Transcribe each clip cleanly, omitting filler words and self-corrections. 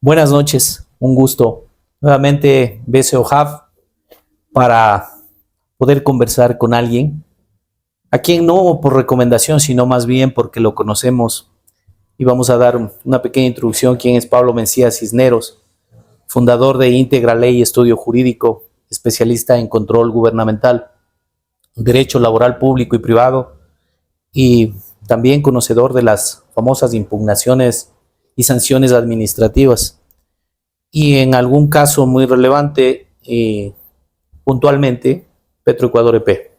Buenas noches, un gusto. Nuevamente BSO Hub para poder conversar con alguien, a quien no por recomendación, sino más bien porque lo conocemos. Y vamos a dar una pequeña introducción. ¿Quién es Pablo Mencía Cisneros? Fundador de Íntegra Ley Estudio Jurídico, especialista en control gubernamental, derecho laboral público y privado, y también conocedor de las famosas impugnaciones y sanciones administrativas. Y en algún caso muy relevante, puntualmente, Petroecuador EP.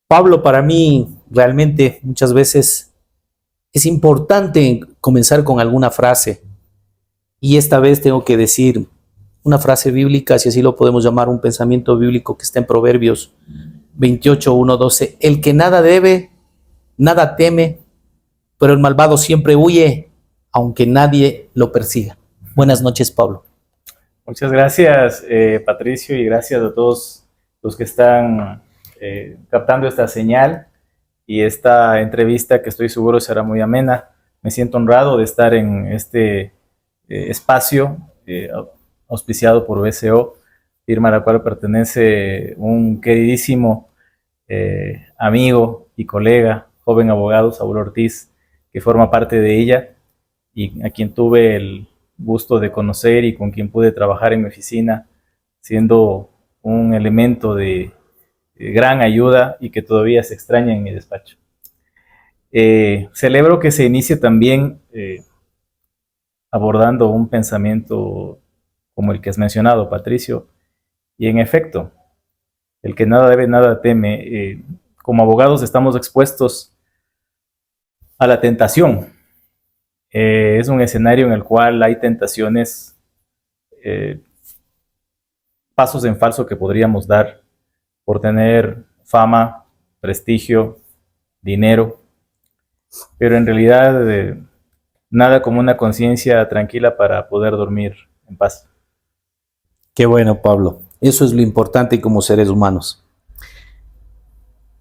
Pablo, para mí realmente muchas veces es importante comenzar con alguna frase, y esta vez tengo que decir una frase bíblica, si así lo podemos llamar, un pensamiento bíblico que está en Proverbios 28, 1, 12. El que nada debe, nada teme, pero el malvado siempre huye, aunque nadie lo persiga. Buenas noches, Pablo. Muchas gracias, Patricio, y gracias a todos los que están captando esta señal y esta entrevista, que estoy seguro será muy amena. Me siento honrado de estar en este espacio auspiciado por BSO, firma a la cual pertenece un queridísimo amigo y colega, joven abogado, Saúl Ortiz, que forma parte de ella y a quien tuve el gusto de conocer y con quien pude trabajar en mi oficina, siendo un elemento de gran ayuda y que todavía se extraña en mi despacho. Celebro que se inicie también abordando un pensamiento como el que has mencionado, Patricio, y en efecto, el que nada debe, nada teme. Como abogados estamos expuestos a la tentación. Es un escenario en el cual hay tentaciones, pasos en falso que podríamos dar por tener fama, prestigio, dinero, pero en realidad nada como una conciencia tranquila para poder dormir en paz. Qué bueno, Pablo. Eso es lo importante como seres humanos.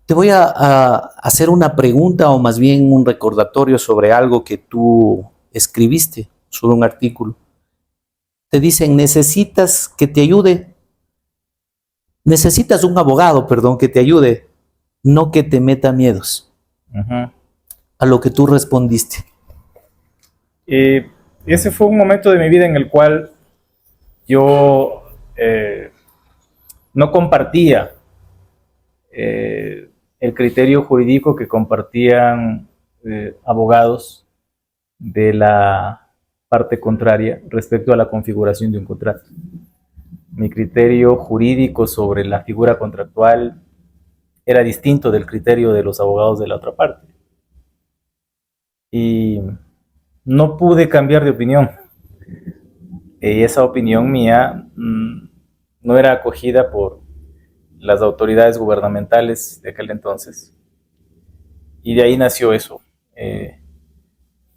Te voy a hacer una pregunta, o más bien un recordatorio sobre algo que tú escribiste, sobre un artículo. Te dicen, necesitas un abogado, perdón, que te ayude, no que te meta miedos. A lo que tú respondiste. Ese fue un momento de mi vida en el cual yo no compartía el criterio jurídico que compartían abogados de la parte contraria respecto a la configuración de un contrato. Mi criterio jurídico sobre la figura contractual era distinto del criterio de los abogados de la otra parte. Y no pude cambiar de opinión. Y esa opinión mía no era acogida por las autoridades gubernamentales de aquel entonces. Y de ahí nació eso.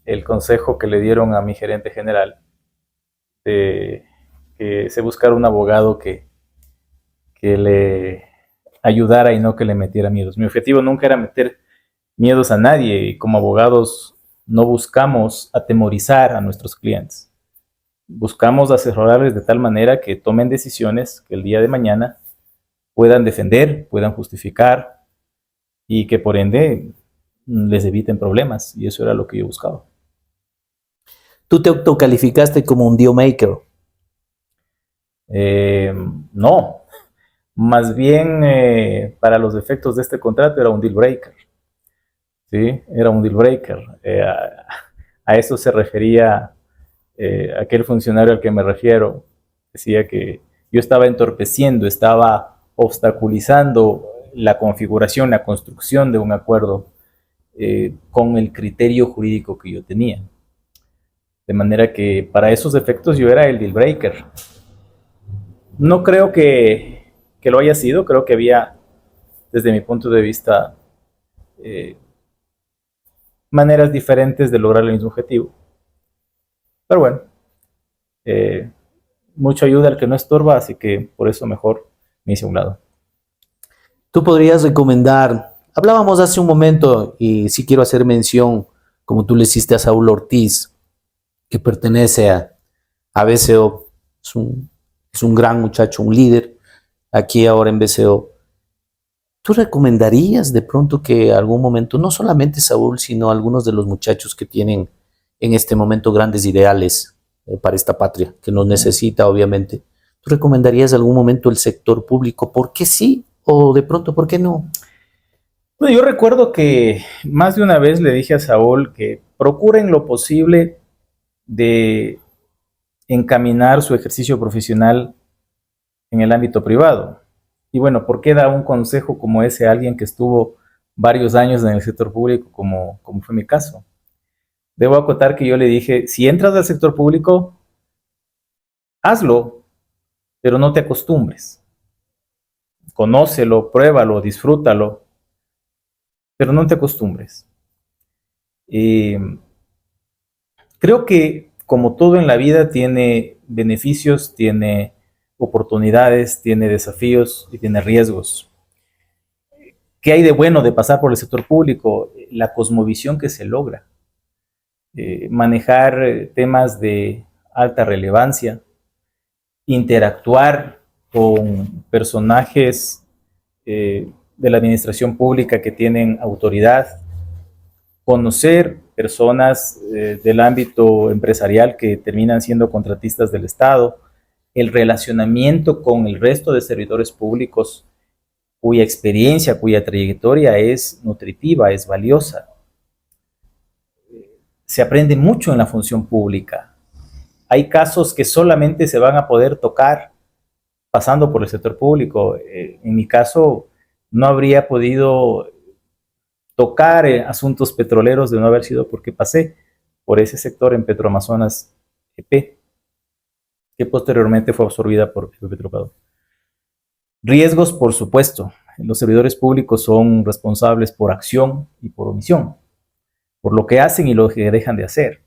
El consejo que le dieron a mi gerente general de que se buscara un abogado que le ayudara y no que le metiera miedos. Mi objetivo nunca era meter miedos a nadie, y como abogados no buscamos atemorizar a nuestros clientes. Buscamos asesorarles de tal manera que tomen decisiones que el día de mañana puedan defender, puedan justificar y que por ende les eviten problemas, y eso era lo que yo buscaba. ¿Tú te autocalificaste como un deal maker? No, más bien para los efectos de este contrato era un deal breaker. ¿Sí? Era un deal breaker. A eso se refería aquel funcionario al que me refiero. Decía que yo estaba entorpeciendo, estaba obstaculizando la configuración, la construcción de un acuerdo con el criterio jurídico que yo tenía. De manera que para esos efectos yo era el deal breaker. No creo que lo haya sido, creo que había, desde mi punto de vista, maneras diferentes de lograr el mismo objetivo. Pero bueno, mucho ayuda al que no estorba, así que por eso mejor me hice a un lado. ¿Tú podrías recomendar? Hablábamos hace un momento, y sí quiero hacer mención como tú le hiciste a Saúl Ortiz, que pertenece a BCO, es un gran muchacho, un líder aquí ahora en BCO. ¿Tú recomendarías de pronto que algún momento, no solamente Saúl, sino algunos de los muchachos que tienen en este momento grandes ideales para esta patria, que nos necesita obviamente, ¿tú recomendarías algún momento el sector público? ¿Por qué sí? O de pronto, ¿por qué no? Bueno, yo recuerdo que más de una vez le dije a Saúl que procuren lo posible de encaminar su ejercicio profesional en el ámbito privado. Y bueno, ¿por qué da un consejo como ese a alguien que estuvo varios años en el sector público, como fue mi caso? Debo acotar que yo le dije, si entras al sector público, hazlo, pero no te acostumbres. Conócelo, pruébalo, disfrútalo, pero no te acostumbres. Creo que como todo en la vida tiene beneficios, tiene oportunidades, tiene desafíos y tiene riesgos. ¿Qué hay de bueno de pasar por el sector público? La cosmovisión que se logra. Manejar temas de alta relevancia, interactuar con personajes de la administración pública que tienen autoridad, conocer personas del ámbito empresarial que terminan siendo contratistas del Estado, el relacionamiento con el resto de servidores públicos cuya experiencia, cuya trayectoria es nutritiva, es valiosa. Se aprende mucho en la función pública. Hay casos que solamente se van a poder tocar pasando por el sector público. En mi caso, no habría podido tocar asuntos petroleros de no haber sido porque pasé por ese sector en Petroamazonas EP, que posteriormente fue absorbida por Petroecuador. Riesgos, por supuesto. Los servidores públicos son responsables por acción y por omisión, por lo que hacen y lo que dejan de hacer.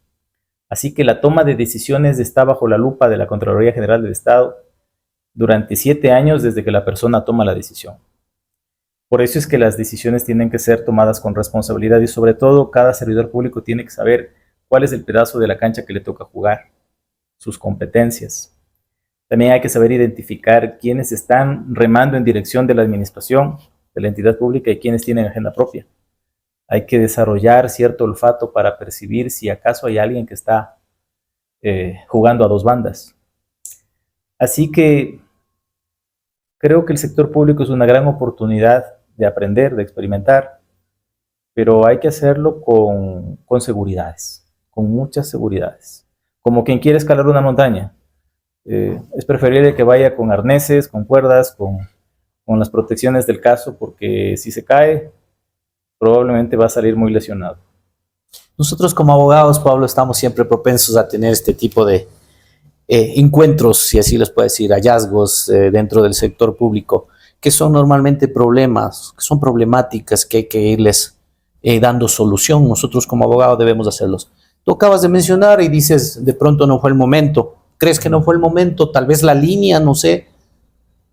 Así que la toma de decisiones está bajo la lupa de la Contraloría General del Estado durante 7 años desde que la persona toma la decisión. Por eso es que las decisiones tienen que ser tomadas con responsabilidad y sobre todo cada servidor público tiene que saber cuál es el pedazo de la cancha que le toca jugar, sus competencias. También hay que saber identificar quiénes están remando en dirección de la administración, de la entidad pública y quiénes tienen agenda propia. Hay que desarrollar cierto olfato para percibir si acaso hay alguien que está jugando a dos bandas. Así que creo que el sector público es una gran oportunidad de aprender, de experimentar, pero hay que hacerlo con seguridades, con muchas seguridades. Como quien quiere escalar una montaña. Es preferible que vaya con arneses, con cuerdas, con las protecciones del caso, porque si se cae, probablemente va a salir muy lesionado. Nosotros como abogados, Pablo, estamos siempre propensos a tener este tipo de encuentros, si así les puedo decir, hallazgos dentro del sector público, que son normalmente problemas, que son problemáticas que hay que irles dando solución. Nosotros como abogados debemos hacerlos. Tú acabas de mencionar y dices, de pronto no fue el momento. ¿Crees que no fue el momento? Tal vez la línea, no sé.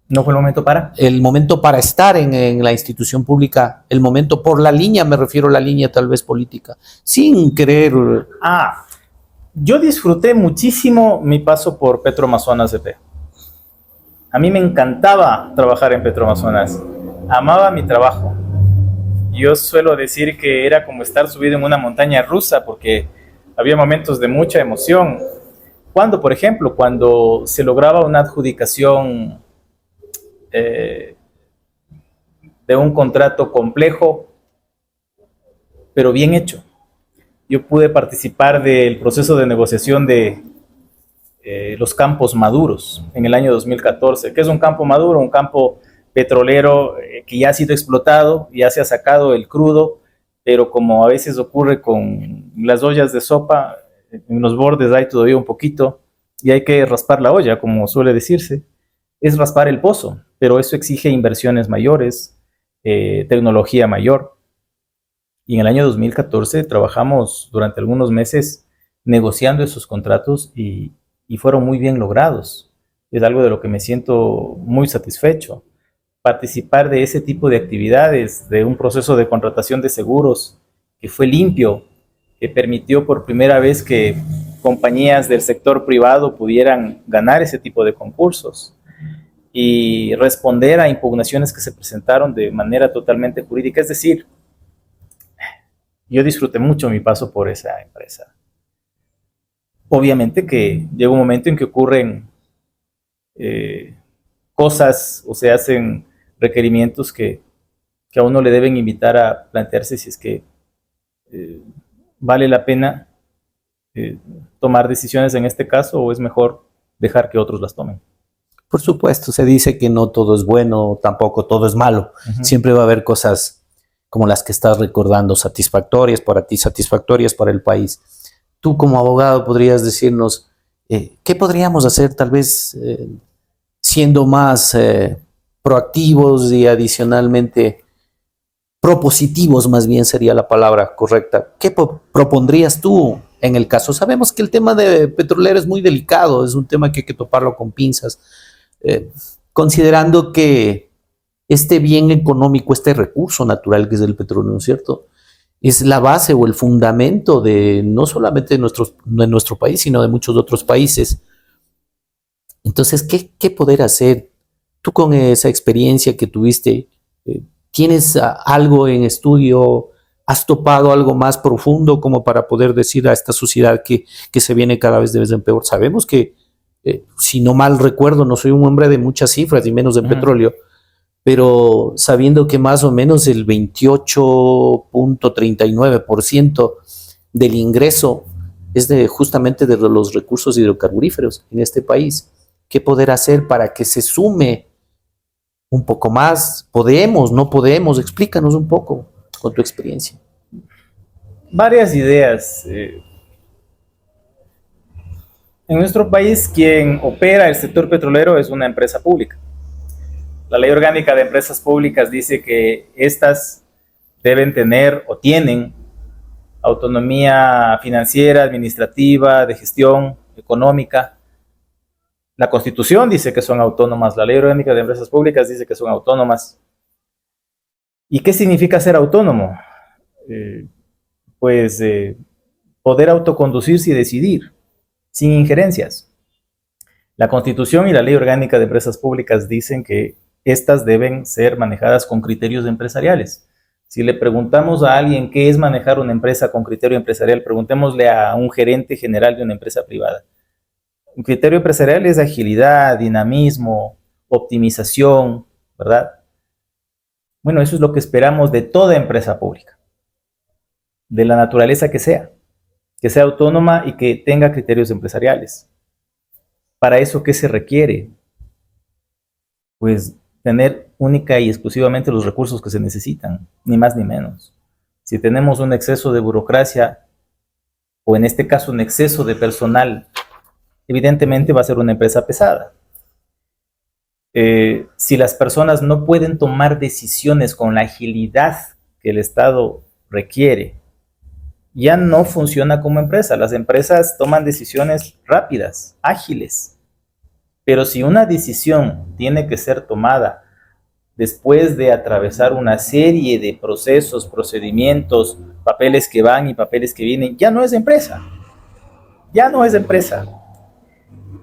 ¿No fue el momento para? El momento para estar en la institución pública, el momento por la línea, me refiero a la línea tal vez política, sin querer... Yo disfruté muchísimo mi paso por Petroamazonas EP. A mí me encantaba trabajar en Petroamazonas. Amaba mi trabajo. Yo suelo decir que era como estar subido en una montaña rusa porque había momentos de mucha emoción. Cuando, por ejemplo, cuando se lograba una adjudicación de un contrato complejo, pero bien hecho. Yo pude participar del proceso de negociación de los campos maduros en el año 2014. ¿Qué es un campo maduro? Un campo petrolero que ya ha sido explotado, ya se ha sacado el crudo, pero como a veces ocurre con las ollas de sopa, en los bordes hay todavía un poquito y hay que raspar la olla, como suele decirse. Es raspar el pozo, pero eso exige inversiones mayores, tecnología mayor. Y en el año 2014 trabajamos durante algunos meses negociando esos contratos y fueron muy bien logrados. Es algo de lo que me siento muy satisfecho. Participar de ese tipo de actividades, de un proceso de contratación de seguros que fue limpio, que permitió por primera vez que compañías del sector privado pudieran ganar ese tipo de concursos y responder a impugnaciones que se presentaron de manera totalmente jurídica. Es decir, yo disfruté mucho mi paso por esa empresa. Obviamente que llega un momento en que ocurren cosas o se hacen requerimientos que a uno le deben invitar a plantearse si es que vale la pena tomar decisiones en este caso o es mejor dejar que otros las tomen. Por supuesto, se dice que no todo es bueno, tampoco todo es malo. Siempre va a haber cosas como las que estás recordando, satisfactorias para ti, satisfactorias para el país. Tú como abogado podrías decirnos, ¿qué podríamos hacer tal vez siendo más proactivos y adicionalmente propositivos, más bien sería la palabra correcta? ¿Qué propondrías tú en el caso? Sabemos que el tema de petrolero es muy delicado, es un tema que hay que toparlo con pinzas, considerando que este bien económico, este recurso natural que es el petróleo, ¿no es cierto?, es la base o el fundamento de no solamente de nuestro país, sino de muchos otros países. Entonces, ¿qué poder hacer? Tú con esa experiencia que tuviste, ¿tienes algo en estudio? ¿Has topado algo más profundo como para poder decir a esta sociedad que se viene cada vez de vez en peor? Sabemos que, si no mal recuerdo, no soy un hombre de muchas cifras y menos de petróleo, pero sabiendo que más o menos el 28.39% del ingreso es justamente de los recursos hidrocarburíferos en este país. ¿Qué poder hacer para que se sume un poco más? ¿Podemos? ¿No podemos? Explícanos un poco con tu experiencia. Varias ideas. En nuestro país, quien opera el sector petrolero es una empresa pública. La Ley Orgánica de Empresas Públicas dice que estas deben tener o tienen autonomía financiera, administrativa, de gestión económica. La Constitución dice que son autónomas, la Ley Orgánica de Empresas Públicas dice que son autónomas. ¿Y qué significa ser autónomo? Poder autoconducirse y decidir, sin injerencias. La Constitución y la Ley Orgánica de Empresas Públicas dicen que estas deben ser manejadas con criterios empresariales. Si le preguntamos a alguien qué es manejar una empresa con criterio empresarial, preguntémosle a un gerente general de una empresa privada. Un criterio empresarial es agilidad, dinamismo, optimización, ¿verdad? Bueno, eso es lo que esperamos de toda empresa pública, de la naturaleza que sea autónoma y que tenga criterios empresariales. Para eso, ¿qué se requiere? Pues tener única y exclusivamente los recursos que se necesitan, ni más ni menos. Si tenemos un exceso de burocracia, o en este caso un exceso de personal, evidentemente va a ser una empresa pesada. Si las personas no pueden tomar decisiones con la agilidad que el Estado requiere, ya no funciona como empresa. Las empresas toman decisiones rápidas, ágiles. Pero si una decisión tiene que ser tomada después de atravesar una serie de procesos, procedimientos, papeles que van y papeles que vienen, ya no es empresa. Ya no es empresa.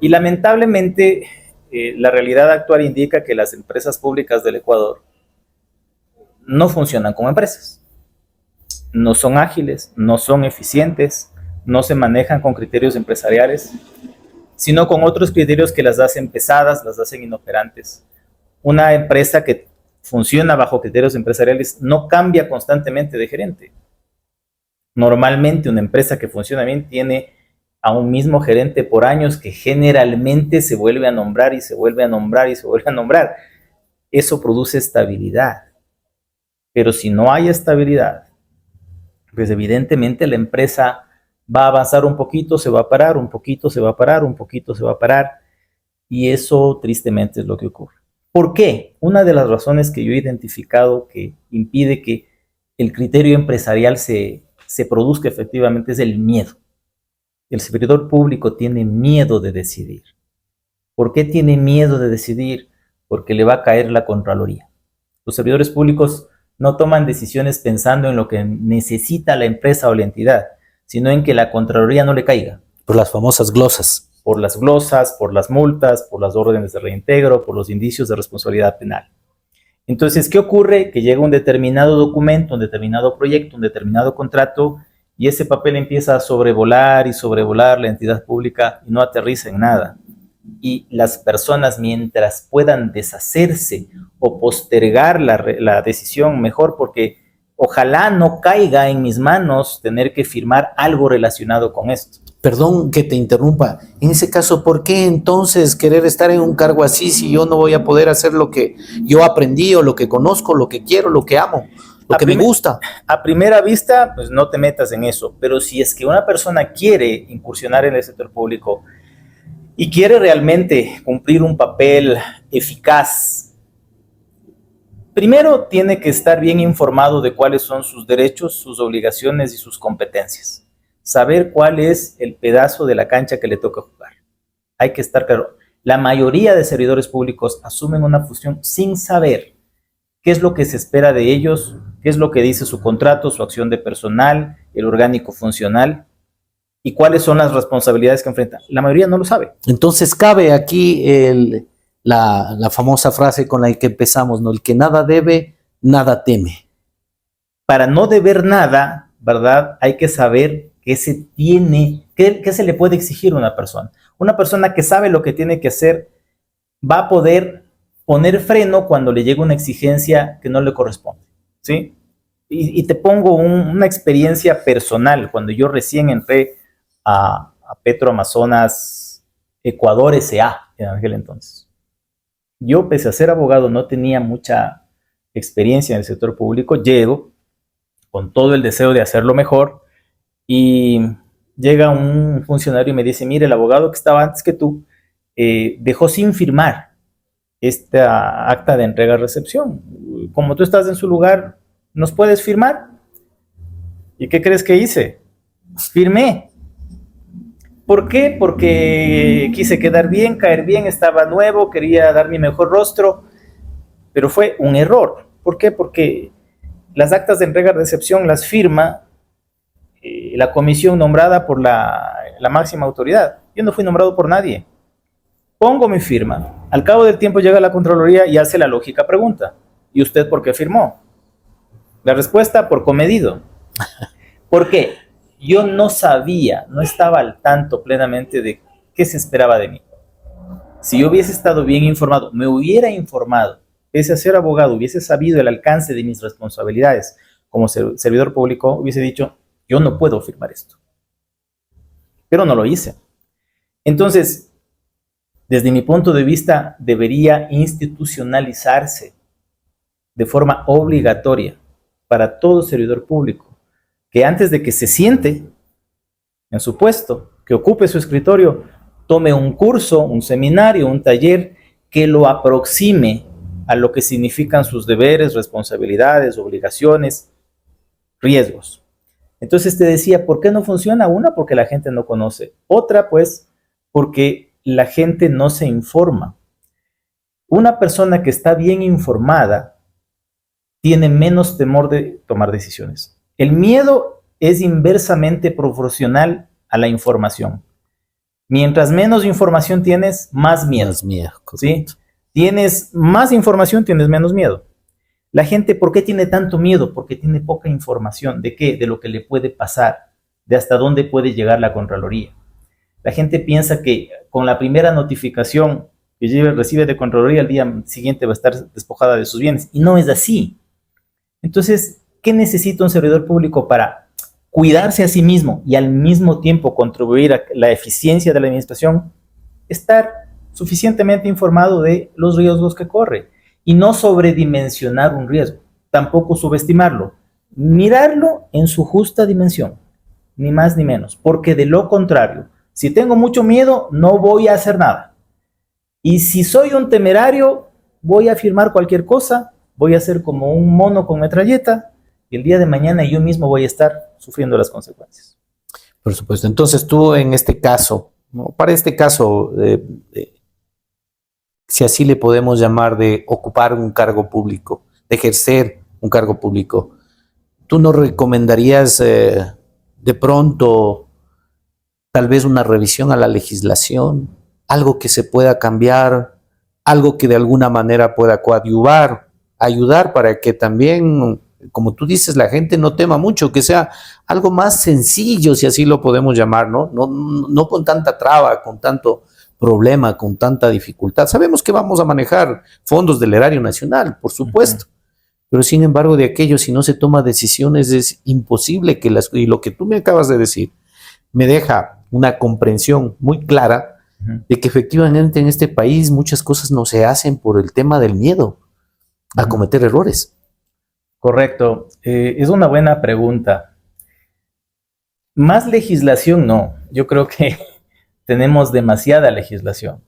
Y lamentablemente, la realidad actual indica que las empresas públicas del Ecuador no funcionan como empresas. No son ágiles, no son eficientes, no se manejan con criterios empresariales, sino con otros criterios que las hacen pesadas, las hacen inoperantes. Una empresa que funciona bajo criterios empresariales no cambia constantemente de gerente. Normalmente una empresa que funciona bien tiene a un mismo gerente por años que generalmente se vuelve a nombrar y se vuelve a nombrar y se vuelve a nombrar. Eso produce estabilidad. Pero si no hay estabilidad, pues evidentemente la empresa va a avanzar un poquito, se va a parar, un poquito, se va a parar, un poquito, se va a parar. Y eso tristemente es lo que ocurre. ¿Por qué? Una de las razones que yo he identificado que impide que el criterio empresarial se produzca efectivamente es el miedo. El servidor público tiene miedo de decidir. ¿Por qué tiene miedo de decidir? Porque le va a caer la Contraloría. Los servidores públicos no toman decisiones pensando en lo que necesita la empresa o la entidad, sino en que la Contraloría no le caiga. Por las famosas glosas. Por las glosas, por las multas, por las órdenes de reintegro, por los indicios de responsabilidad penal. Entonces, ¿qué ocurre? Que llega un determinado documento, un determinado proyecto, un determinado contrato, y ese papel empieza a sobrevolar y sobrevolar la entidad pública y no aterriza en nada. Y las personas, mientras puedan deshacerse o postergar la decisión, mejor, porque ojalá no caiga en mis manos tener que firmar algo relacionado con esto. Perdón que te interrumpa. En ese caso, ¿por qué entonces querer estar en un cargo así si yo no voy a poder hacer lo que yo aprendí o lo que conozco, lo que quiero, lo que amo, lo que me gusta? A primera vista, pues no te metas en eso. Pero si es que una persona quiere incursionar en el sector público y quiere realmente cumplir un papel eficaz, primero tiene que estar bien informado de cuáles son sus derechos, sus obligaciones y sus competencias. Saber cuál es el pedazo de la cancha que le toca jugar. Hay que estar claro. La mayoría de servidores públicos asumen una función sin saber qué es lo que se espera de ellos, qué es lo que dice su contrato, su acción de personal, el orgánico funcional y cuáles son las responsabilidades que enfrentan. La mayoría no lo sabe. Entonces cabe aquí la famosa frase con la que empezamos, ¿no? El que nada debe, nada teme. Para no deber nada, ¿verdad? Hay que saber qué se tiene, qué se le puede exigir a una persona. Una persona que sabe lo que tiene que hacer va a poder poner freno cuando le llega una exigencia que no le corresponde, ¿sí? Y te pongo una experiencia personal. Cuando yo recién entré a Petroamazonas Ecuador S.A. en aquel entonces, yo, pese a ser abogado, no tenía mucha experiencia en el sector público. Llego con todo el deseo de hacerlo mejor y llega un funcionario y me dice: mire, el abogado que estaba antes que tú dejó sin firmar esta acta de entrega-recepción. Como tú estás en su lugar, ¿nos puedes firmar? ¿Y qué crees que hice? Firmé. ¿Por qué? Porque quise quedar bien, caer bien, estaba nuevo, quería dar mi mejor rostro, pero fue un error. ¿Por qué? Porque las actas de entrega-recepción las firma la comisión nombrada por la máxima autoridad. Yo no fui nombrado por nadie. Pongo mi firma. Al cabo del tiempo llega la Contraloría y hace la lógica pregunta: ¿y usted por qué firmó? La respuesta: por comedido. ¿Por qué? Yo no sabía, no estaba al tanto plenamente de qué se esperaba de mí. Si yo hubiese estado bien informado, me hubiera informado, pese a ser abogado, hubiese sabido el alcance de mis responsabilidades como servidor público, hubiese dicho: yo no puedo firmar esto. Pero no lo hice. Entonces, desde mi punto de vista, debería institucionalizarse de forma obligatoria para todo servidor público, que antes de que se siente en su puesto, que ocupe su escritorio, tome un curso, un seminario, un taller que lo aproxime a lo que significan sus deberes, responsabilidades, obligaciones, riesgos. Entonces te decía, ¿por qué no funciona? Una, porque la gente no conoce. Otra, pues, porque la gente no se informa. Una persona que está bien informada tiene menos temor de tomar decisiones. El miedo es inversamente proporcional a la información. Mientras menos información tienes, más miedo. Más miedo, ¿sí? Tienes más información, tienes menos miedo. La gente, ¿por qué tiene tanto miedo? Porque tiene poca información. ¿De qué? De lo que le puede pasar, de hasta dónde puede llegar la Contraloría. La gente piensa que con la primera notificación que recibe de Contraloría, al día siguiente va a estar despojada de sus bienes. Y no es así. Entonces, ¿qué necesita un servidor público para cuidarse a sí mismo y al mismo tiempo contribuir a la eficiencia de la administración? Estar suficientemente informado de los riesgos que corre y no sobredimensionar un riesgo, tampoco subestimarlo, mirarlo en su justa dimensión, ni más ni menos, porque de lo contrario, si tengo mucho miedo, no voy a hacer nada. Y si soy un temerario, voy a firmar cualquier cosa, voy a ser como un mono con metralleta, y el día de mañana yo mismo voy a estar sufriendo las consecuencias. Por supuesto. Entonces tú en este caso, ¿no? Para este caso, si así le podemos llamar, de ocupar un cargo público, de ejercer un cargo público, ¿tú no recomendarías de pronto, tal vez una revisión a la legislación, algo que se pueda cambiar, algo que de alguna manera pueda coadyuvar, ayudar para que también, como tú dices, la gente no tema mucho, que sea algo más sencillo, si así lo podemos llamar, ¿no? No con tanta traba, con tanto problema, con tanta dificultad. Sabemos que vamos a manejar fondos del erario nacional, por supuesto, pero sin embargo de aquello, si no se toma decisiones, es imposible que y lo que tú me acabas de decir, me deja una comprensión muy clara de que efectivamente en este país muchas cosas no se hacen por el tema del miedo a cometer errores. Correcto. Es una buena pregunta. Más legislación no. Yo creo que tenemos demasiada legislación.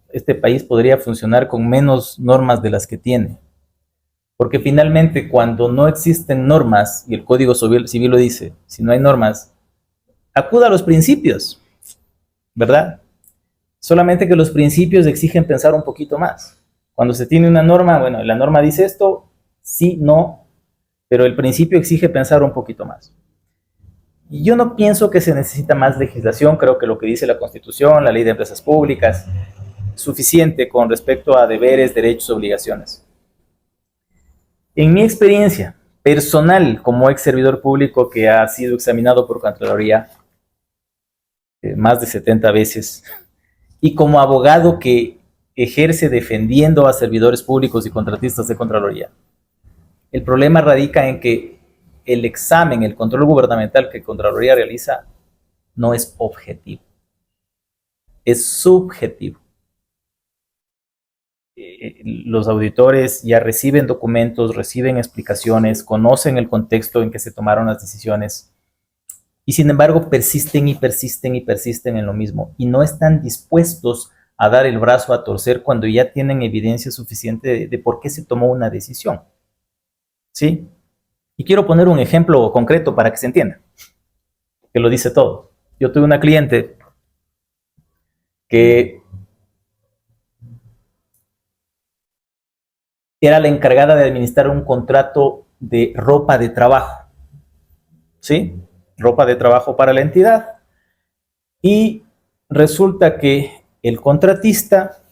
Este país podría funcionar con menos normas de las que tiene. Porque finalmente cuando no existen normas, y el Código Civil lo dice, si no hay normas, acuda a los principios, ¿verdad? Solamente que los principios exigen pensar un poquito más. Cuando se tiene una norma, bueno, la norma dice esto, sí, no, pero el principio exige pensar un poquito más. Y yo no pienso que se necesita más legislación, creo que lo que dice la Constitución, la Ley de Empresas Públicas, es suficiente con respecto a deberes, derechos, obligaciones. En mi experiencia personal como ex servidor público que ha sido examinado por Contraloría más de 70 veces, y como abogado que ejerce defendiendo a servidores públicos y contratistas de Contraloría, el problema radica en que el examen, el control gubernamental que Contraloría realiza no es objetivo, es subjetivo. Los auditores ya reciben documentos, reciben explicaciones, conocen el contexto en que se tomaron las decisiones y sin embargo persisten y persisten y persisten en lo mismo y no están dispuestos a dar el brazo a torcer cuando ya tienen evidencia suficiente de por qué se tomó una decisión. ¿Sí? Y quiero poner un ejemplo concreto para que se entienda, que lo dice todo. Yo tuve una cliente que era la encargada de administrar un contrato de ropa de trabajo, ¿sí? Ropa de trabajo para la entidad. Y resulta que el contratista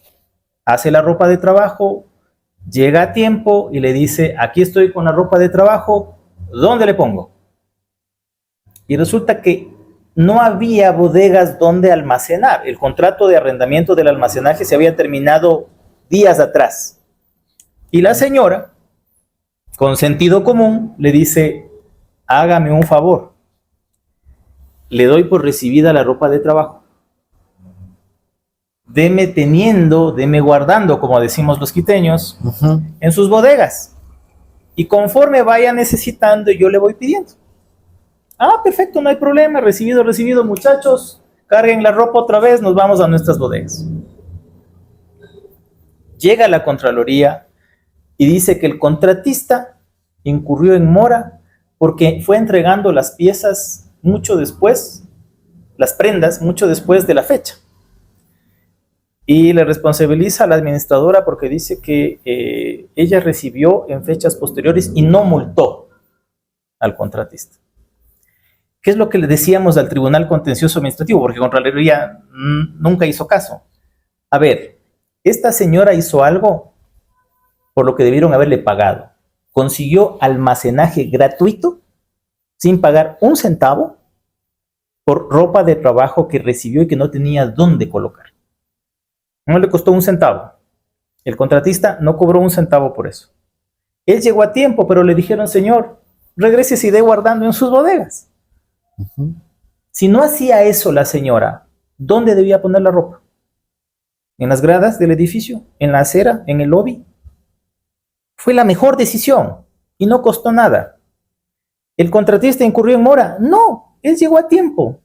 hace la ropa de trabajo, llega a tiempo y le dice, aquí estoy con la ropa de trabajo, ¿dónde le pongo? Y resulta que no había bodegas donde almacenar. El contrato de arrendamiento del almacenaje se había terminado días atrás. Y la señora, con sentido común, le dice, hágame un favor, le doy por recibida la ropa de trabajo. Deme teniendo, deme guardando, como decimos los quiteños, en sus bodegas. Y conforme vaya necesitando, yo le voy pidiendo. Ah, perfecto, no hay problema, recibido, muchachos, carguen la ropa otra vez, nos vamos a nuestras bodegas. Llega la Contraloría y dice que el contratista incurrió en mora porque fue entregando las piezas mucho después, las prendas mucho después de la fecha. Y le responsabiliza a la administradora porque dice que ella recibió en fechas posteriores y no multó al contratista. ¿Qué es lo que le decíamos al Tribunal Contencioso Administrativo? Porque Contraloría nunca hizo caso. A ver, esta señora hizo algo por lo que debieron haberle pagado. Consiguió almacenaje gratuito, sin pagar un centavo, por ropa de trabajo que recibió y que no tenía dónde colocar. No le costó un centavo. El contratista no cobró un centavo por eso. Él llegó a tiempo, pero le dijeron, señor, regrese y dé guardando en sus bodegas. Si no hacía eso la señora, ¿dónde debía poner la ropa? ¿En las gradas del edificio? ¿En la acera? ¿En el lobby? Fue la mejor decisión y no costó nada. ¿El contratista incurrió en mora? No, él llegó a tiempo.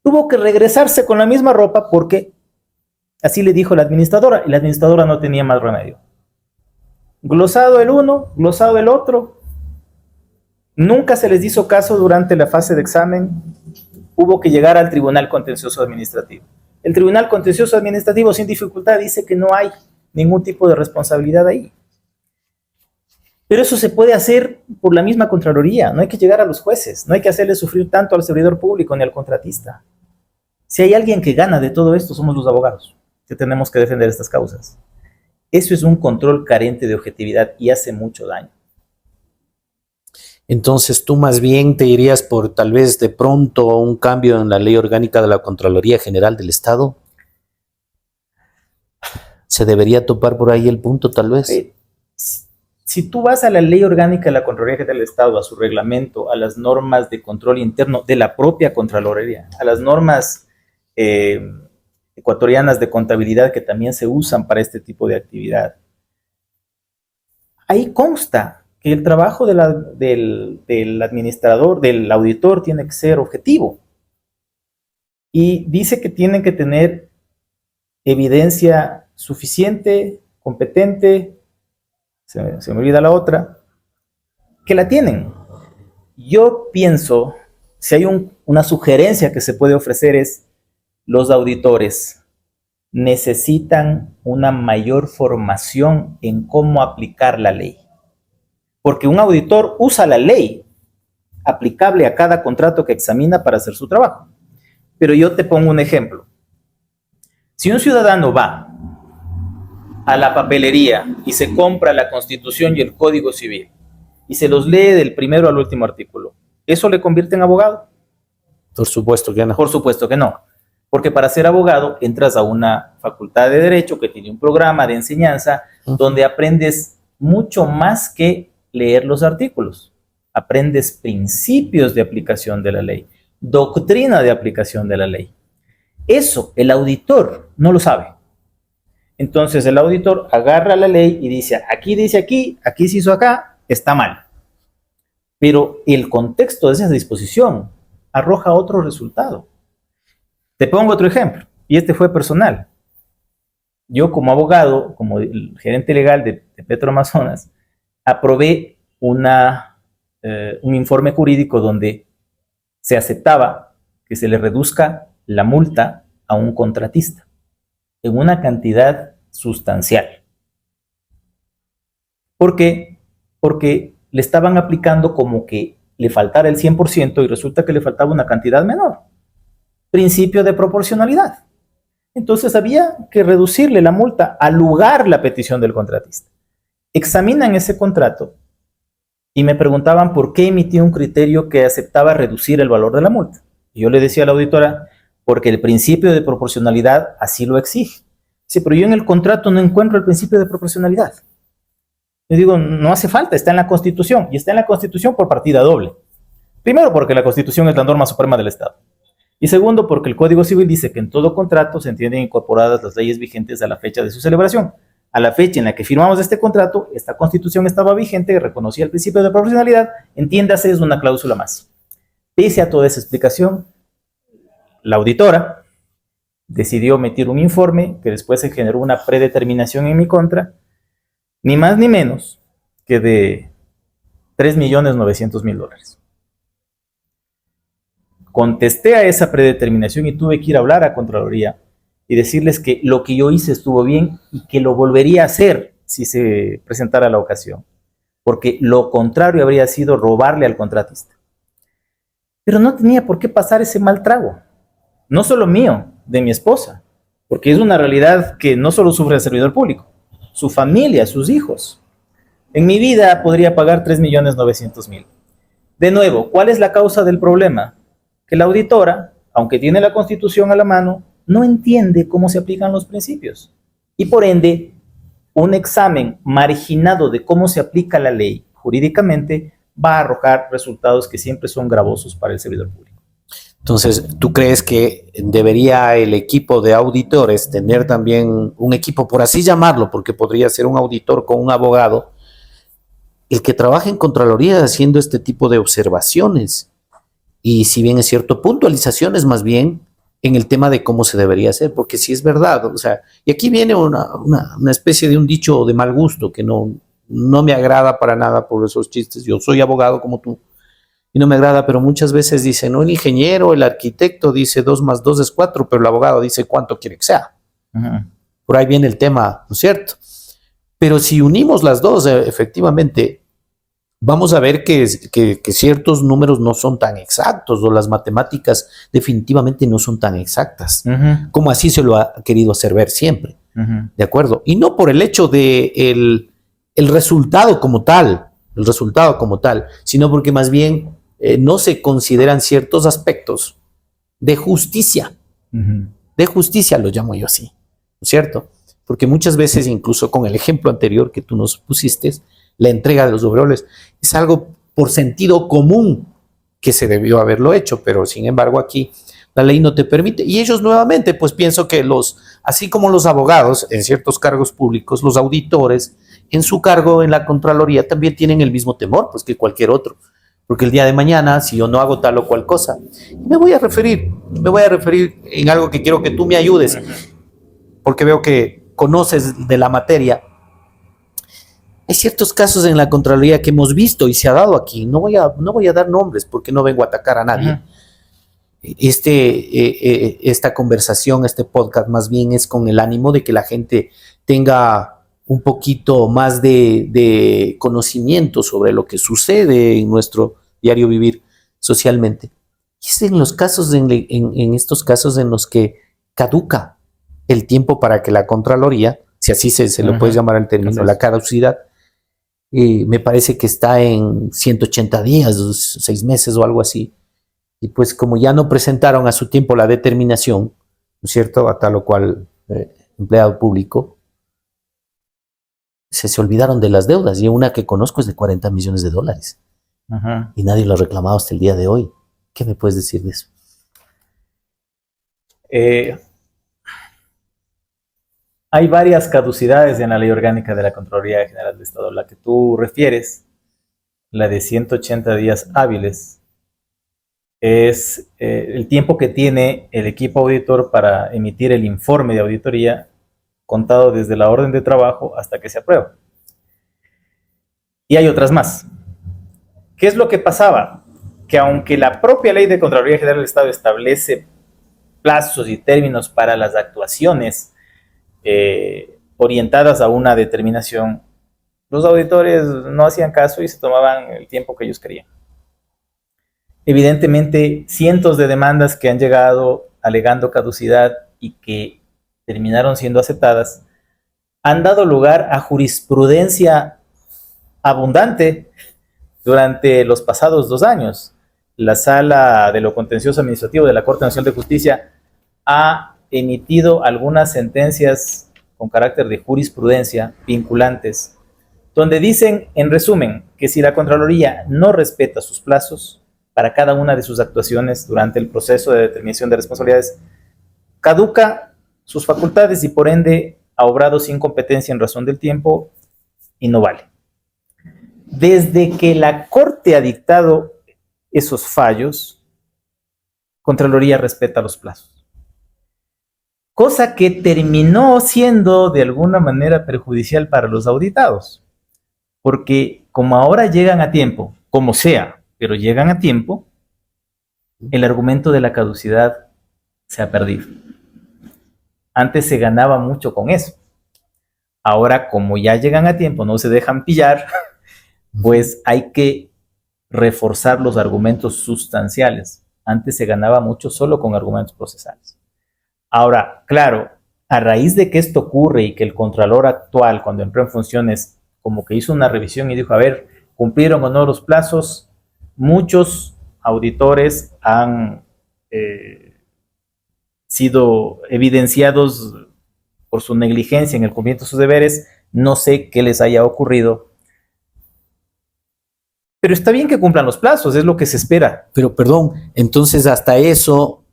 Tuvo que regresarse con la misma ropa porque así le dijo la administradora y la administradora no tenía más remedio. Glosado el uno, glosado el otro. Nunca se les hizo caso durante la fase de examen. Hubo que llegar al Tribunal Contencioso Administrativo. El Tribunal Contencioso Administrativo sin dificultad dice que no hay ningún tipo de responsabilidad ahí. Pero eso se puede hacer por la misma Contraloría. No hay que llegar a los jueces. No hay que hacerle sufrir tanto al servidor público ni al contratista. Si hay alguien que gana de todo esto, somos los abogados, que tenemos que defender estas causas. Eso es un control carente de objetividad y hace mucho daño. Entonces tú más bien te irías por tal vez de pronto un cambio en la ley orgánica de la Contraloría General del Estado. ¿Se debería topar por ahí el punto tal vez? Si tú vas a la ley orgánica de la Contraloría General del Estado, a su reglamento, a las normas de control interno de la propia Contraloría, a las normas ecuatorianas de contabilidad que también se usan para este tipo de actividad, ahí consta que el trabajo del administrador, del auditor, tiene que ser objetivo. Y dice que tienen que tener evidencia suficiente, competente, se me olvida la otra, que la tienen. Yo pienso, si hay una sugerencia que se puede ofrecer es, los auditores necesitan una mayor formación en cómo aplicar la ley. Porque un auditor usa la ley aplicable a cada contrato que examina para hacer su trabajo. Pero yo te pongo un ejemplo. Si un ciudadano va a la papelería y se compra la Constitución y el Código Civil y se los lee del primero al último artículo, ¿eso le convierte en abogado? Por supuesto que no. Por supuesto que no. Porque para ser abogado entras a una facultad de Derecho que tiene un programa de enseñanza donde aprendes mucho más que leer los artículos. Aprendes principios de aplicación de la ley, doctrina de aplicación de la ley. Eso el auditor no lo sabe. Entonces el auditor agarra la ley y dice aquí, aquí se hizo acá, está mal. Pero el contexto de esa disposición arroja otro resultado. Te pongo otro ejemplo, y este fue personal. Yo como abogado, como el gerente legal de Petroamazonas, aprobé un informe jurídico donde se aceptaba que se le reduzca la multa a un contratista en una cantidad sustancial. ¿Por qué? Porque le estaban aplicando como que le faltara el 100% y resulta que le faltaba una cantidad menor. Principio de proporcionalidad. Entonces había que reducirle la multa al lugar la petición del contratista. Examinan ese contrato y me preguntaban por qué emití un criterio que aceptaba reducir el valor de la multa. Y yo le decía a la auditora, porque el principio de proporcionalidad así lo exige. Sí, pero yo en el contrato no encuentro el principio de proporcionalidad. Le digo, no hace falta, está en la Constitución, y está en la Constitución por partida doble. Primero, porque la Constitución es la norma suprema del Estado. Y segundo, porque el Código Civil dice que en todo contrato se entienden incorporadas las leyes vigentes a la fecha de su celebración. A la fecha en la que firmamos este contrato, esta Constitución estaba vigente, reconocía el principio de proporcionalidad, entiéndase, es una cláusula más. Pese a toda esa explicación, la auditora decidió emitir un informe que después se generó una predeterminación en mi contra, ni más ni menos que de $3.900.000. Contesté a esa predeterminación y tuve que ir a hablar a Contraloría y decirles que lo que yo hice estuvo bien y que lo volvería a hacer si se presentara la ocasión, porque lo contrario habría sido robarle al contratista. Pero no tenía por qué pasar ese mal trago, no solo mío, de mi esposa, porque es una realidad que no solo sufre el servidor público, su familia, sus hijos. En mi vida podría pagar $3.900.000. De nuevo, ¿cuál es la causa del problema? Que la auditora, aunque tiene la Constitución a la mano, no entiende cómo se aplican los principios. Y por ende, un examen marginado de cómo se aplica la ley jurídicamente va a arrojar resultados que siempre son gravosos para el servidor público. Entonces, ¿tú crees que debería el equipo de auditores tener también un equipo, por así llamarlo, porque podría ser un auditor con un abogado, el que trabaje en Contraloría haciendo este tipo de observaciones? Y si bien es cierto, puntualizaciones más bien en el tema de cómo se debería hacer, porque si es verdad, o sea, y aquí viene una especie de un dicho de mal gusto que no me agrada para nada por esos chistes. Yo soy abogado como tú y no me agrada, pero muchas veces dicen, no, el ingeniero, el arquitecto dice 2 más 2 es 4, pero el abogado dice cuánto quiere que sea. Por ahí viene el tema, ¿no es cierto? Pero si unimos las dos, efectivamente, vamos a ver que ciertos números no son tan exactos o las matemáticas definitivamente no son tan exactas, como así se lo ha querido hacer ver siempre, ¿de acuerdo? Y no por el hecho de el resultado como tal, sino porque más bien no se consideran ciertos aspectos de justicia lo llamo yo así, ¿no es cierto? Porque muchas veces, incluso con el ejemplo anterior que tú nos pusiste, la entrega de los overoles es algo por sentido común que se debió haberlo hecho, pero sin embargo aquí la ley no te permite. Y ellos nuevamente, pues pienso que así como los abogados en ciertos cargos públicos, los auditores en su cargo en la Contraloría también tienen el mismo temor, pues que cualquier otro. Porque el día de mañana, si yo no hago tal o cual cosa, me voy a referir en algo que quiero que tú me ayudes, porque veo que conoces de la materia. Hay ciertos casos en la Contraloría que hemos visto y se ha dado aquí. No voy a dar nombres porque no vengo a atacar a nadie. Esta conversación, este podcast, más bien es con el ánimo de que la gente tenga un poquito más de conocimiento sobre lo que sucede en nuestro diario vivir socialmente. Y es en los casos, en estos casos en los que caduca el tiempo para que la Contraloría, si así se lo puede llamar el término, la caducidad, me parece que está en 180 días, 6 meses o algo así. Y pues como ya no presentaron a su tiempo la determinación, ¿no es cierto?, a tal o cual empleado público, se olvidaron de las deudas. Y una que conozco es de $40 millones. Y nadie lo ha reclamado hasta el día de hoy. ¿Qué me puedes decir de eso? Hay varias caducidades en la Ley Orgánica de la Contraloría General del Estado. La que tú refieres, la de 180 días hábiles, es el tiempo que tiene el equipo auditor para emitir el informe de auditoría, contado desde la orden de trabajo hasta que se aprueba. Y hay otras más. ¿Qué es lo que pasaba? Que aunque la propia Ley de Contraloría General del Estado establece plazos y términos para las actuaciones orientadas a una determinación, los auditores no hacían caso y se tomaban el tiempo que ellos querían. Evidentemente, cientos de demandas que han llegado alegando caducidad y que terminaron siendo aceptadas han dado lugar a jurisprudencia abundante durante los pasados 2 años. La Sala de lo Contencioso Administrativo de la Corte Nacional de Justicia ha emitido algunas sentencias con carácter de jurisprudencia vinculantes, donde dicen, en resumen, que si la Contraloría no respeta sus plazos para cada una de sus actuaciones durante el proceso de determinación de responsabilidades, caduca sus facultades y por ende ha obrado sin competencia en razón del tiempo y no vale. Desde que la Corte ha dictado esos fallos, Contraloría respeta los plazos. Cosa que terminó siendo de alguna manera perjudicial para los auditados, porque como ahora llegan a tiempo, como sea, pero llegan a tiempo, el argumento de la caducidad se ha perdido. Antes se ganaba mucho con eso. Ahora, como ya llegan a tiempo, no se dejan pillar, pues hay que reforzar los argumentos sustanciales. Antes se ganaba mucho solo con argumentos procesales. Ahora, claro, a raíz de que esto ocurre y que el Contralor actual, cuando entró en funciones, como que hizo una revisión y dijo, a ver, ¿cumplieron o no los plazos? Muchos auditores han sido evidenciados por su negligencia en el cumplimiento de sus deberes. No sé qué les haya ocurrido. Pero está bien que cumplan los plazos, es lo que se espera. Pero perdón, entonces hasta eso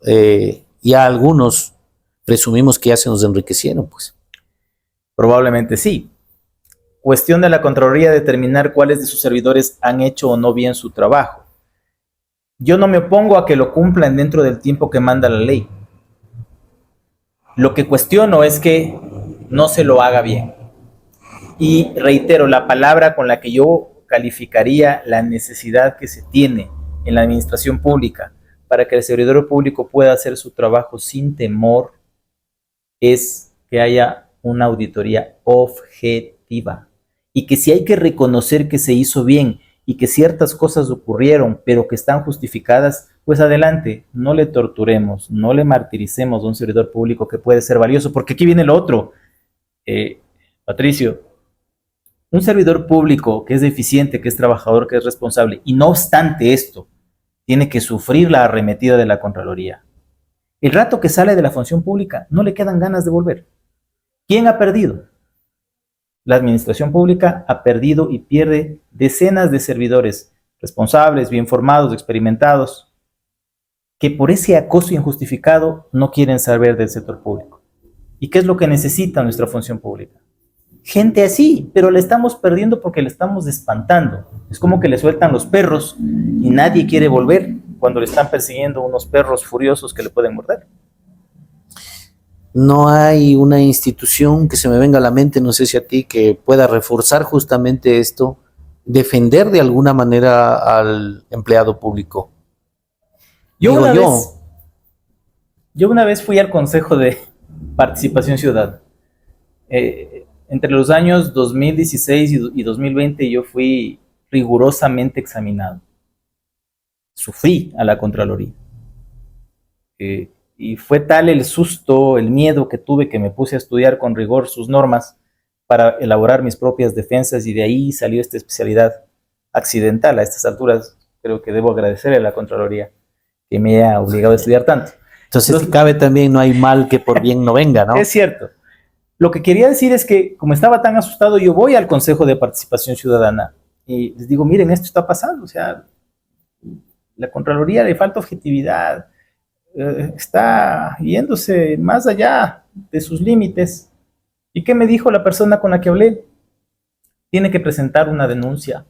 ya algunos presumimos que ya se nos enriquecieron, pues. Probablemente sí. Cuestión de la Contraloría determinar cuáles de sus servidores han hecho o no bien su trabajo. Yo no me opongo a que lo cumplan dentro del tiempo que manda la ley. Lo que cuestiono es que no se lo haga bien. Y reitero, la palabra con la que yo calificaría la necesidad que se tiene en la administración pública para que el servidor público pueda hacer su trabajo sin temor es que haya una auditoría objetiva y que si hay que reconocer que se hizo bien y que ciertas cosas ocurrieron, pero que están justificadas, pues adelante, no le torturemos, no le martiricemos a un servidor público que puede ser valioso, porque aquí viene lo otro. Patricio, un servidor público que es eficiente, que es trabajador, que es responsable, y no obstante esto, tiene que sufrir la arremetida de la Contraloría. El rato que sale de la función pública, no le quedan ganas de volver. ¿Quién ha perdido? La administración pública ha perdido y pierde decenas de servidores responsables, bien formados, experimentados, que por ese acoso injustificado no quieren saber del sector público. ¿Y qué es lo que necesita nuestra función pública? Gente así, pero la estamos perdiendo porque la estamos espantando. Es como que le sueltan los perros y nadie quiere volver cuando le están persiguiendo unos perros furiosos que le pueden morder. No hay una institución que se me venga a la mente, no sé si a ti, que pueda reforzar justamente esto, defender de alguna manera al empleado público. Yo una vez fui al Consejo de Participación Ciudadana. Entre los años 2016 y 2020 yo fui rigurosamente examinado. Sufrí a la Contraloría. Y fue tal el susto, el miedo que tuve, que me puse a estudiar con rigor sus normas para elaborar mis propias defensas, y de ahí salió esta especialidad accidental. A estas alturas creo que debo agradecerle a la Contraloría que me haya obligado a estudiar tanto. Entonces, si cabe también, no hay mal que por bien no venga, ¿no? Es cierto. Lo que quería decir es que, como estaba tan asustado, yo voy al Consejo de Participación Ciudadana y les digo, miren, esto está pasando, o sea, la Contraloría le falta objetividad, está yéndose más allá de sus límites. ¿Y qué me dijo la persona con la que hablé? Tiene que presentar una denuncia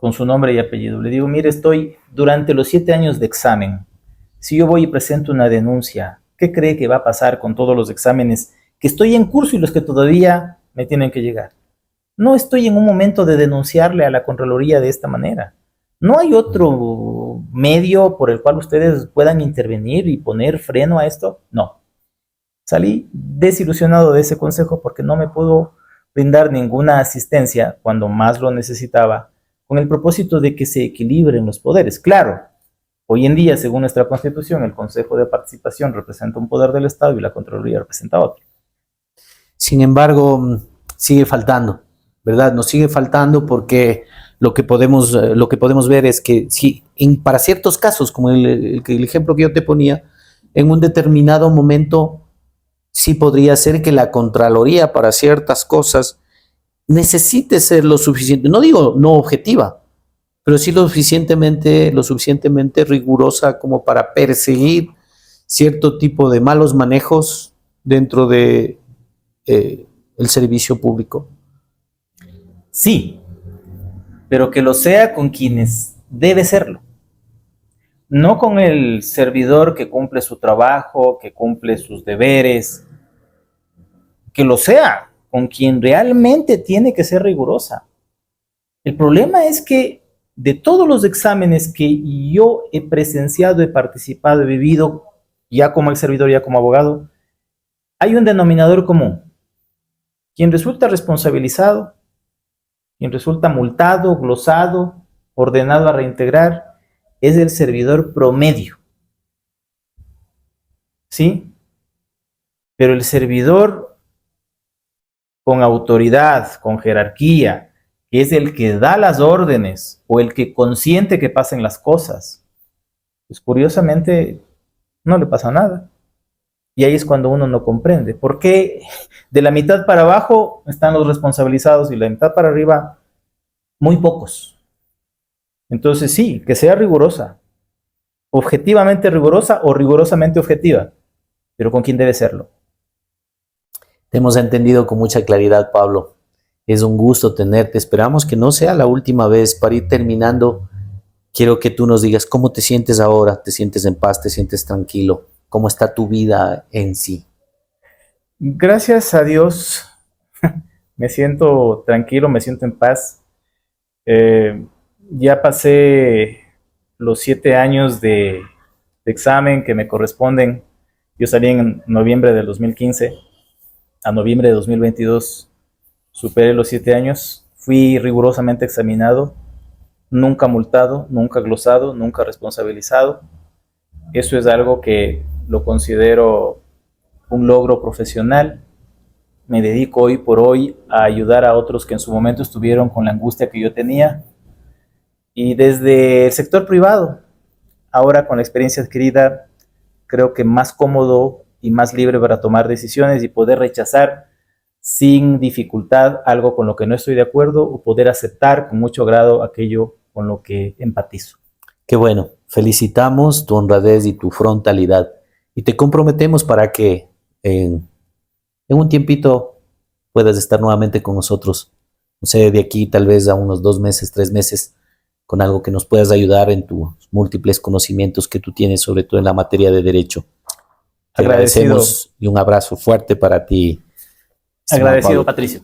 con su nombre y apellido. Le digo, mire, estoy durante los 7 años de examen. Si yo voy y presento una denuncia, ¿qué cree que va a pasar con todos los exámenes que estoy en curso y los que todavía me tienen que llegar? No estoy en un momento de denunciarle a la Contraloría de esta manera. ¿No hay otro medio por el cual ustedes puedan intervenir y poner freno a esto? No. Salí desilusionado de ese consejo porque no me pudo brindar ninguna asistencia cuando más lo necesitaba, con el propósito de que se equilibren los poderes. Claro, hoy en día, según nuestra Constitución, el Consejo de Participación representa un poder del Estado y la Contraloría representa otro. Sin embargo, sigue faltando, ¿verdad? Nos sigue faltando porque lo que podemos ver es que si para ciertos casos, como el ejemplo que yo te ponía, en un determinado momento sí podría ser que la Contraloría para ciertas cosas necesite ser lo suficiente, no digo no objetiva, pero sí lo suficientemente rigurosa como para perseguir cierto tipo de malos manejos dentro de el servicio público. Sí, pero que lo sea con quienes debe serlo. No con el servidor que cumple su trabajo, que cumple sus deberes. Que lo sea con quien realmente tiene que ser rigurosa. El problema es que de todos los exámenes que yo he presenciado, he participado, he vivido, ya como ex servidor, ya como abogado, hay un denominador común. Quien resulta responsabilizado, quien resulta multado, glosado, ordenado a reintegrar, es el servidor promedio. ¿Sí? Pero el servidor con autoridad, con jerarquía, que es el que da las órdenes o el que consiente que pasen las cosas, pues curiosamente no le pasa nada. Y ahí es cuando uno no comprende. ¿Por qué de la mitad para abajo están los responsabilizados y la mitad para arriba muy pocos? Entonces sí, que sea rigurosa, objetivamente rigurosa o rigurosamente objetiva, pero ¿con quién debe serlo? Te hemos entendido con mucha claridad, Pablo. Es un gusto tenerte. Esperamos que no sea la última vez. Para ir terminando, quiero que tú nos digas cómo te sientes ahora. ¿Te sientes en paz? ¿Te sientes tranquilo? ¿Cómo está tu vida en sí? Gracias a Dios, me siento tranquilo, me siento en paz. Ya pasé los 7 años de examen que me corresponden. Yo salí en noviembre del 2015, a noviembre de 2022 superé los 7 años, fui rigurosamente examinado nunca multado, nunca glosado, nunca responsabilizado. Eso es algo que lo considero un logro profesional. Me dedico hoy por hoy a ayudar a otros que en su momento estuvieron con la angustia que yo tenía. Y desde el sector privado, ahora con la experiencia adquirida, creo que más cómodo y más libre para tomar decisiones y poder rechazar sin dificultad algo con lo que no estoy de acuerdo o poder aceptar con mucho grado aquello con lo que empatizo. Qué bueno, felicitamos tu honradez y tu frontalidad y te comprometemos para que en un tiempito puedas estar nuevamente con nosotros, no sé, de aquí tal vez a unos 2 meses, 3 meses, con algo que nos puedas ayudar en tus múltiples conocimientos que tú tienes, sobre todo en la materia de derecho. Te Agradecido. agradecemos y un abrazo fuerte para ti. estimado Agradecido, Pablo. Patricio.